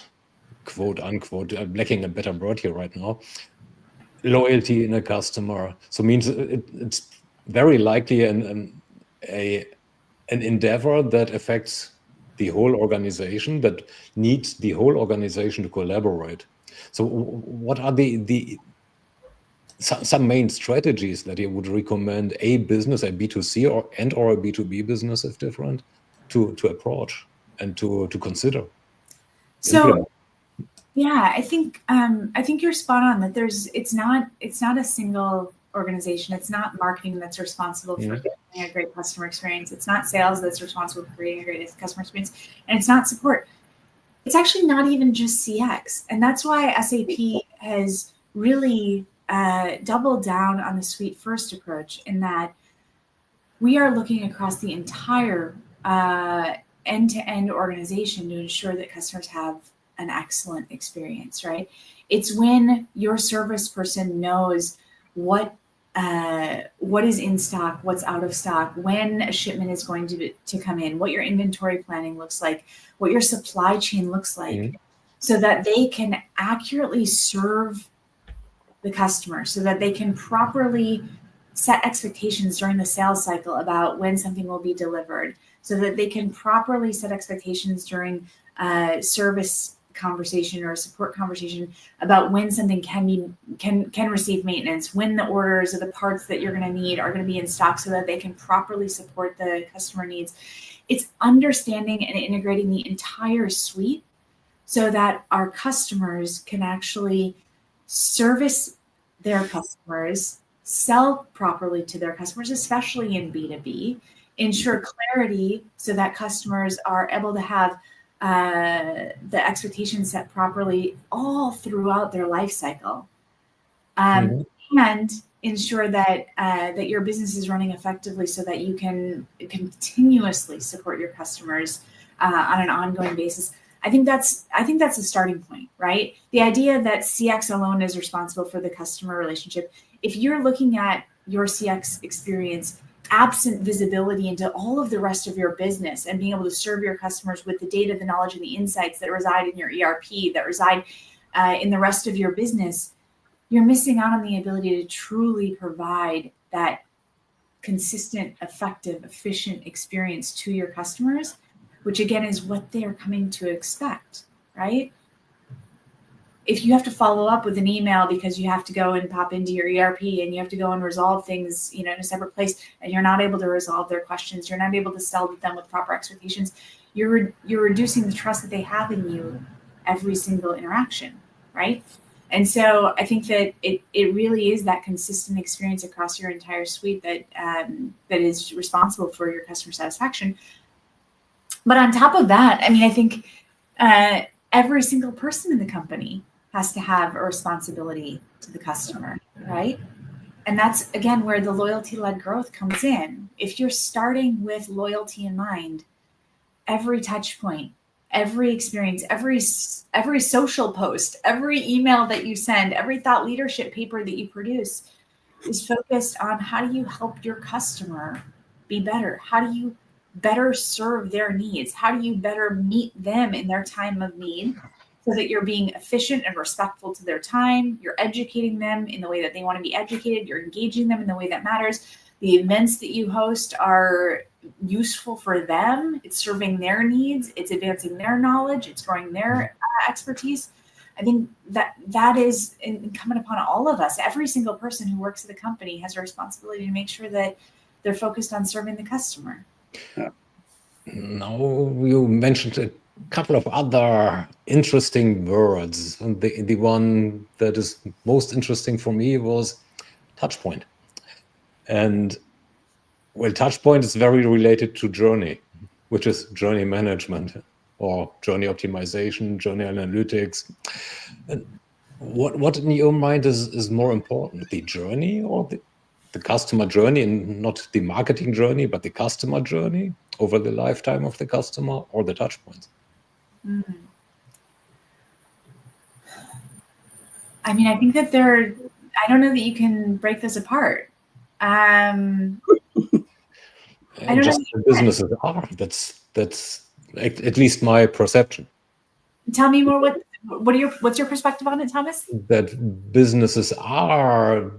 S3: quote unquote, I'm lacking a better word here right now, loyalty in a customer. So means it's very likely an endeavor that affects the whole organization, that needs the whole organization to collaborate. So what are some main strategies that you would recommend a business, a B2C or a B2B business, if different, to approach and to consider?
S2: So yeah, I think you're spot on that it's not a single organization. It's not marketing that's responsible for creating a great customer experience. It's not sales that's responsible for creating a great customer experience. And it's not support. It's actually not even just CX. And that's why SAP has really doubled down on the suite first approach, in that we are looking across the entire end-to-end organization to ensure that customers have an excellent experience, right? It's when your service person knows what is in stock, what's out of stock, when a shipment is going to come in, what your inventory planning looks like, what your supply chain looks like, so that they can accurately serve the customer, so that they can properly set expectations during the sales cycle about when something will be delivered, so that they can properly set expectations during service conversation or a support conversation about when something can receive maintenance, when the orders or the parts that you're going to need are going to be in stock, so that they can properly support the customer needs. It's understanding and integrating the entire suite so that our customers can actually service their customers, sell properly to their customers, especially in B2B, ensure clarity so that customers are able to have the expectations set properly all throughout their life cycle, and ensure that that your business is running effectively so that you can continuously support your customers on an ongoing basis. I think that's a starting point, right? The idea that CX alone is responsible for the customer relationship. If you're looking at your CX experience absent visibility into all of the rest of your business and being able to serve your customers with the data, the knowledge, and the insights that reside in your ERP, that reside in the rest of your business, you're missing out on the ability to truly provide that consistent, effective, efficient experience to your customers, which again is what they're coming to expect, right? If you have to follow up with an email because you have to go and pop into your ERP and you have to go and resolve things, in a separate place, and you're not able to resolve their questions, you're not able to sell to them with proper expectations, you're reducing the trust that they have in you every single interaction, right? And so I think that it really is that consistent experience across your entire suite that is responsible for your customer satisfaction. But on top of that, I think every single person in the company has to have a responsibility to the customer, right? And that's, again, where the loyalty-led growth comes in. If you're starting with loyalty in mind, every touch point, every experience, every social post, every email that you send, every thought leadership paper that you produce is focused on how do you help your customer be better? How do you better serve their needs? How do you better meet them in their time of need so that you're being efficient and respectful to their time? You're educating them in the way that they want to be educated. You're engaging them in the way that matters. The events that you host are useful for them. It's serving their needs. It's advancing their knowledge. It's growing their expertise. I think that is incumbent upon all of us. Every single person who works at the company has a responsibility to make sure that they're focused on serving the customer.
S3: Now you mentioned a couple of other interesting words. And the one that is most interesting for me was touchpoint. And well, touchpoint is very related to journey, which is journey management or journey optimization, journey analytics. And what in your mind is more important, the journey or the customer journey, and not the marketing journey, but the customer journey over the lifetime of the customer, or the touch points?
S2: I think that I don't know that you can break this apart. I don't
S3: just
S2: know.
S3: the businesses are. That's at least my perception.
S2: Tell me more. What's your perspective on it, Thomas?
S3: That businesses are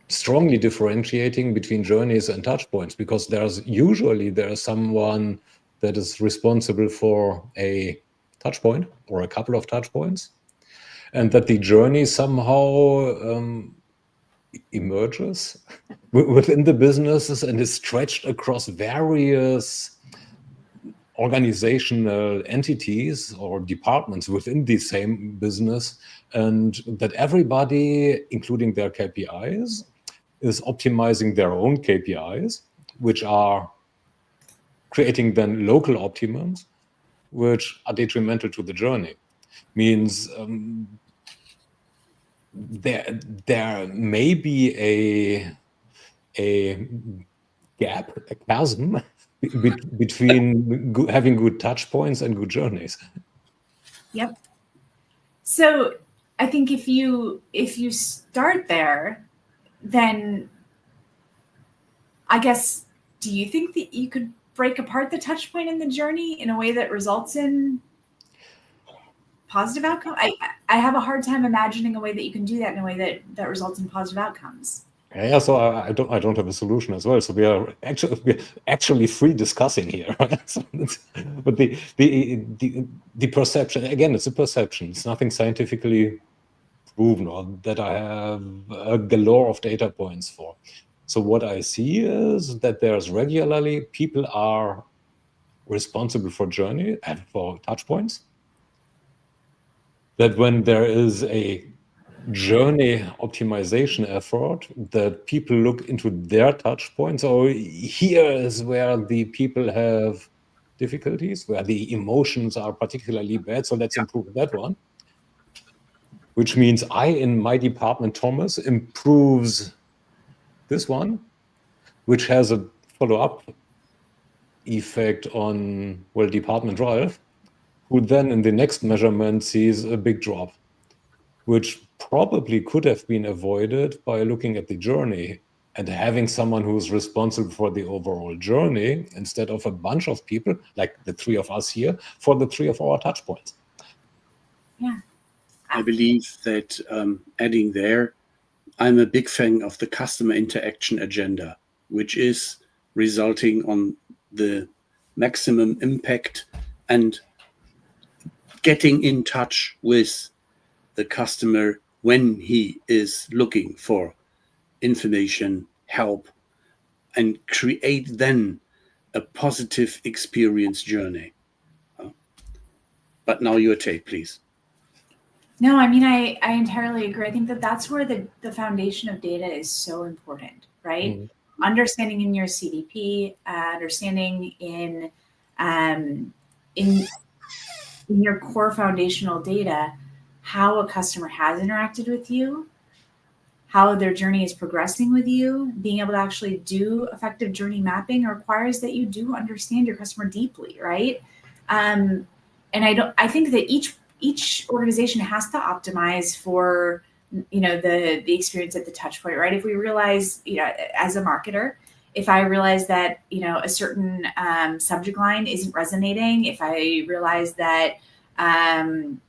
S3: strongly differentiating between journeys and touch points, because there's someone that is responsible for a touch point or a couple of touch points, and that the journey somehow emerges within the businesses and is stretched across various organizational entities or departments within the same business, and that everybody, including their KPIs, is optimizing their own KPIs, which are creating then local optimums, which are detrimental to the journey. Means there may be a gap, a chasm between having good touch points and good journeys.
S2: Yep. So I think if you start there, then I guess, do you think that you could break apart the touch point in the journey in a way that results in positive outcome? I have a hard time imagining a way that you can do that in a way that results in positive outcomes.
S3: Yeah, so I don't have a solution as well. So we're actually free discussing here. Right? So but the perception, again, it's a perception. It's nothing scientifically proven or that I have a galore of data points for. So what I see is that there's regularly people are responsible for journey and for touch points. That when there is a journey optimization effort, that people look into their touch points. So here is where the people have difficulties, where the emotions are particularly bad. So let's improve that one. Which means I, in my department, Thomas, improves this one, which has a follow-up effect on, well, department Ralph, who then in the next measurement sees a big drop, which probably could have been avoided by looking at the journey and having someone who's responsible for the overall journey instead of a bunch of people, like the three of us here, for the three of our touch points.
S2: Yeah.
S1: I believe that adding there, I'm a big fan of the customer interaction agenda, which is resulting on the maximum impact and getting in touch with the customer when he is looking for information, help, and create then a positive experience journey. But now your take, please.
S2: No, I mean, I entirely agree. I think that that's where the foundation of data is so important, right? Mm-hmm. Understanding in your CDP, understanding in your core foundational data, how a customer has interacted with you, how their journey is progressing with you. Being able to actually do effective journey mapping requires that you do understand your customer deeply, right? And I think that each organization has to optimize for, the experience at the touch point, right? If we realize, as a marketer, if I realize that, a certain subject line isn't resonating, if I realize that certain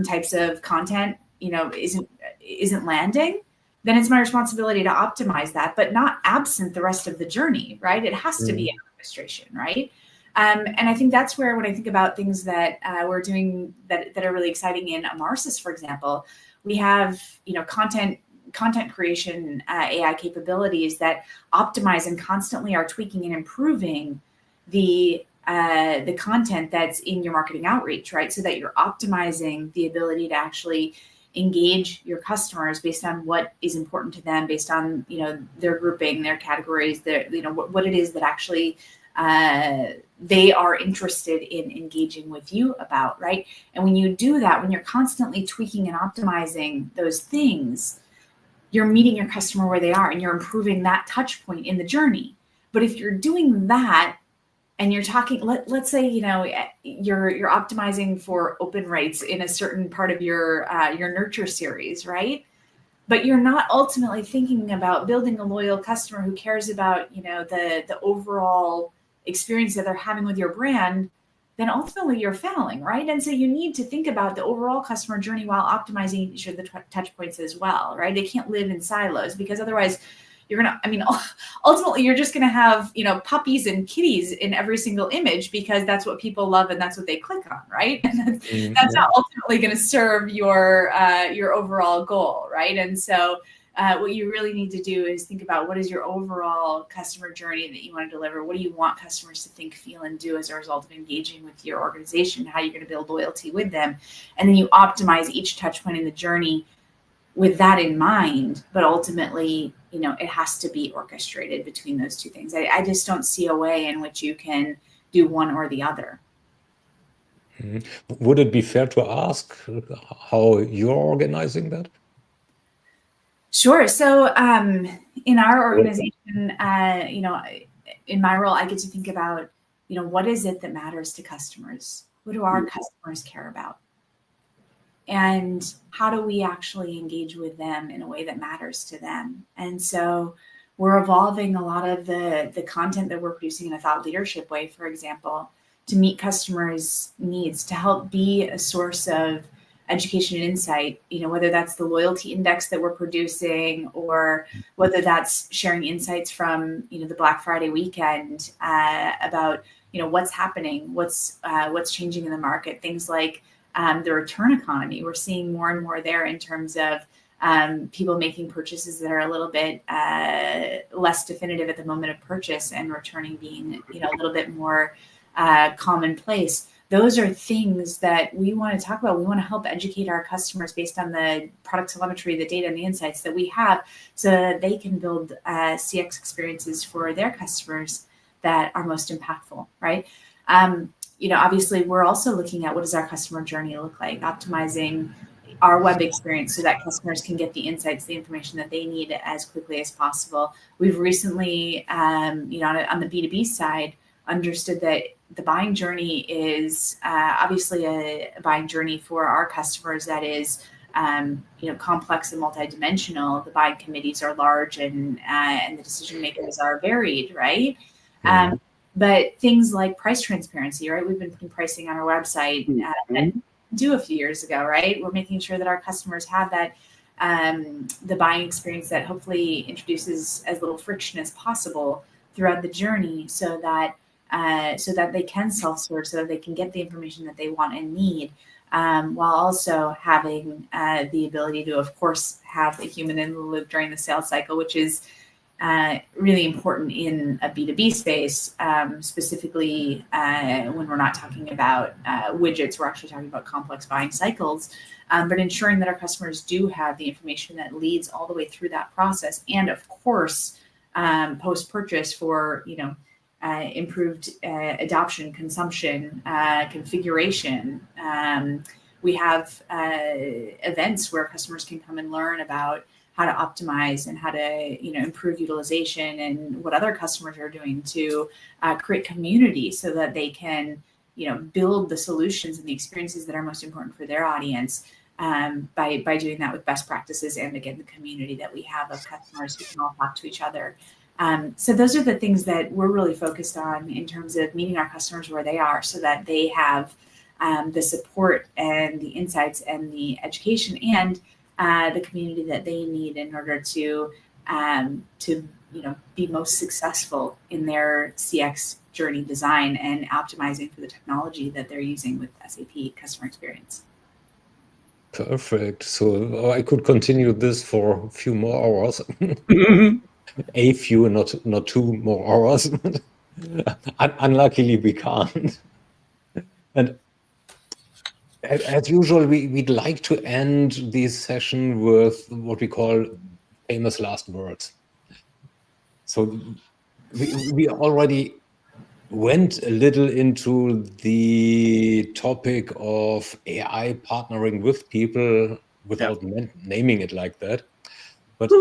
S2: types of content, isn't landing, then it's my responsibility to optimize that, but not absent the rest of the journey, right? It has to be an orchestration, right? And I think that's where, when I think about things that we're doing that are really exciting in Amarsis, for example, we have, content creation AI capabilities that optimize and constantly are tweaking and improving the content that's in your marketing outreach, right? So that you're optimizing the ability to actually engage your customers based on what is important to them, based on, their grouping, their categories, their, what it is that actually they are interested in engaging with you about, right? And when you do that, when you're constantly tweaking and optimizing those things, you're meeting your customer where they are and you're improving that touch point in the journey. But if you're doing that and you're talking, let's say, you're optimizing for open rates in a certain part of your nurture series, right? But you're not ultimately thinking about building a loyal customer who cares about, the overall experience that they're having with your brand, then ultimately you're failing, right? And so you need to think about the overall customer journey while optimizing each of the touch points as well, right? They can't live in silos, because otherwise ultimately you're just going to have, puppies and kitties in every single image, because that's what people love and that's what they click on, right? And that's not ultimately going to serve your overall goal, right? And so what you really need to do is think about what is your overall customer journey that you want to deliver. What do you want customers to think, feel, and do as a result of engaging with your organization? How you're going to build loyalty with them. And then you optimize each touch point in the journey with that in mind. But ultimately, it has to be orchestrated between those two things. I just don't see a way in which you can do one or the other.
S3: Would it be fair to ask how you're organizing that?
S2: Sure. So in our organization, in my role, I get to think about, what is it that matters to customers? What do our customers care about? And how do we actually engage with them in a way that matters to them? And so we're evolving a lot of the content that we're producing in a thought leadership way, for example, to meet customers' needs, to help be a source of education and insight, whether that's the loyalty index that we're producing, or whether that's sharing insights from, the Black Friday weekend about, what's happening, what's changing in the market, things like the return economy. We're seeing more and more there in terms of people making purchases that are a little bit less definitive at the moment of purchase, and returning being, a little bit more commonplace. Those are things that we want to talk about. We want to help educate our customers based on the product telemetry, the data, and the insights that we have, so that they can build CX experiences for their customers that are most impactful, right? Obviously, we're also looking at what does our customer journey look like, optimizing our web experience so that customers can get the insights, the information that they need as quickly as possible. We've recently, on the B2B side, understood that the buying journey is obviously a buying journey for our customers that is, complex and multidimensional. The buying committees are large, and the decision makers are varied, right? Mm-hmm. But things like price transparency, right? We've been putting pricing on our website a few years ago, right? We're making sure that our customers have that the buying experience that hopefully introduces as little friction as possible throughout the journey, so that they can self-serve, so that they can get the information that they want and need, while also having the ability to, of course, have a human in the loop during the sales cycle, which is really important in a B2B space, specifically when we're not talking about widgets. We're actually talking about complex buying cycles, but ensuring that our customers do have the information that leads all the way through that process. And of course, post-purchase for, improved adoption, consumption, configuration. We have events where customers can come and learn about how to optimize and how to, improve utilization, and what other customers are doing to create community, so that they can, build the solutions and the experiences that are most important for their audience, by doing that with best practices, and again, the community that we have of customers who can all talk to each other. So those are the things that we're really focused on in terms of meeting our customers where they are, so that they have the support and the insights and the education and the community that they need in order to be most successful in their CX journey design and optimizing for the technology that they're using with SAP customer experience.
S3: Perfect. So I could continue this for a few more hours. A few, not 2 more hours. Unluckily, we can't. And as usual, we'd like to end this session with what we call famous last words. So we already went a little into the topic of AI partnering with people without naming it like that. But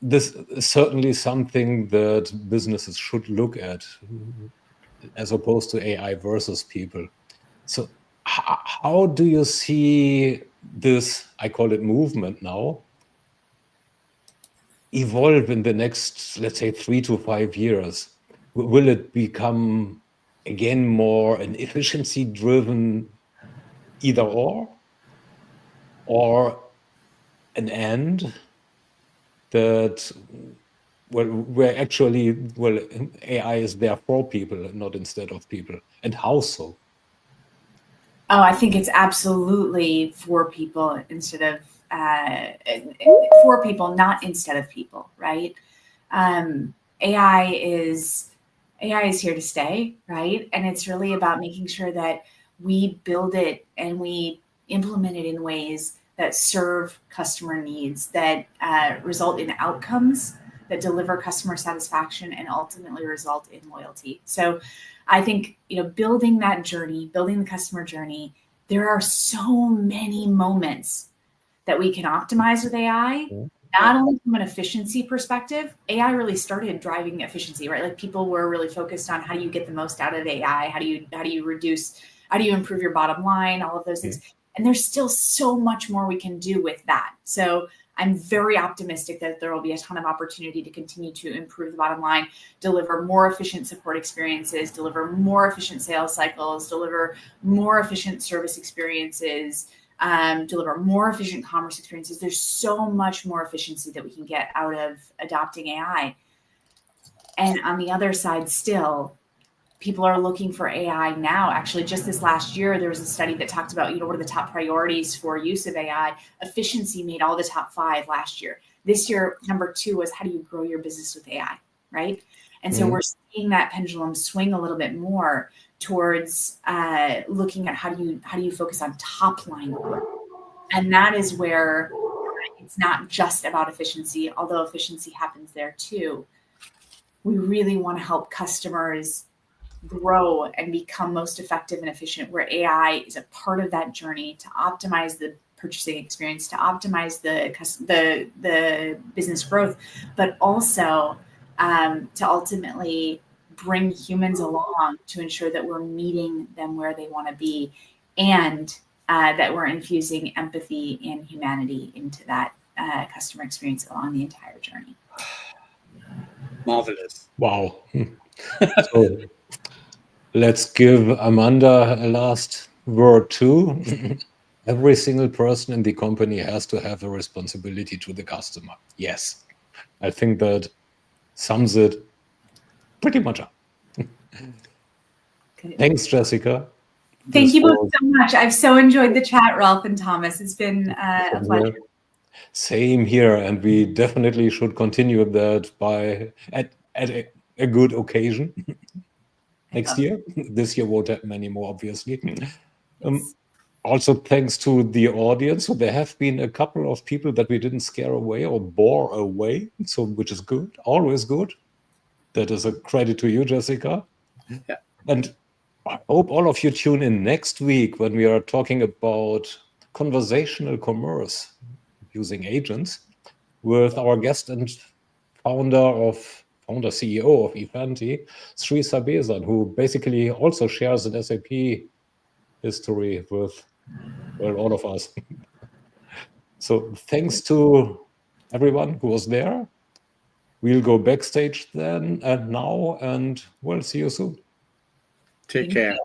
S3: this is certainly something that businesses should look at, as opposed to AI versus people. So how do you see this, I call it movement now, evolve in the next, let's say, 3 to 5 years? Will it become, again, more an efficiency-driven either or an and that, where actually, AI is there for people, not instead of people? And how so?
S2: Oh, I think it's absolutely for people instead of for people, not instead of people, right? AI is here to stay, right? And it's really about making sure that we build it and we implement it in ways that serve customer needs, that result in outcomes that deliver customer satisfaction and ultimately result in loyalty. So I think, building that journey, building the customer journey, there are so many moments that we can optimize with AI, not only from an efficiency perspective. AI really started driving efficiency, right? Like people were really focused on how do you get the most out of AI? How do you improve your bottom line? All of those things. And there's still so much more we can do with that. So I'm very optimistic that there will be a ton of opportunity to continue to improve the bottom line, deliver more efficient support experiences, deliver more efficient sales cycles, deliver more efficient service experiences, deliver more efficient commerce experiences. There's so much more efficiency that we can get out of adopting AI. And on the other side, still, people are looking for AI now. Actually, just this last year, there was a study that talked about, what are the top priorities for use of AI? Efficiency made all the top 5 last year. This year, number 2 was how do you grow your business with AI, right? And so we're seeing that pendulum swing a little bit more towards looking at how do you focus on top line growth. And that is where it's not just about efficiency, although efficiency happens there too. We really want to help customers grow and become most effective and efficient, where AI is a part of that journey to optimize the purchasing experience, to optimize the business growth, but also to ultimately bring humans along to ensure that we're meeting them where they want to be, and that we're infusing empathy and humanity into that customer experience along the entire journey.
S1: Marvelous.
S3: Wow. So let's give Amanda a last word too. Every single person in the company has to have a responsibility to the customer. Yes. I think that sums it pretty much up. Thanks, Jessica.
S2: Thank you both so much. I've so enjoyed the chat, Ralph and Thomas. It's been a pleasure.
S3: Same here, and we definitely should continue that at a good occasion next year. This year won't happen anymore, obviously.
S2: Yes.
S3: Also, thanks to the audience. So there have been a couple of people that we didn't scare away or bore away, so which is good, always good. That is a credit to you, Jessica.
S1: Yeah.
S3: And I hope all of you tune in next week when we are talking about conversational commerce using agents with our guest and founder CEO of Vanity, Sri Sabesan, who basically also shares an SAP history with all of us. So thanks to everyone who was there. We'll go backstage then and now, and we'll see you soon.
S1: Take care.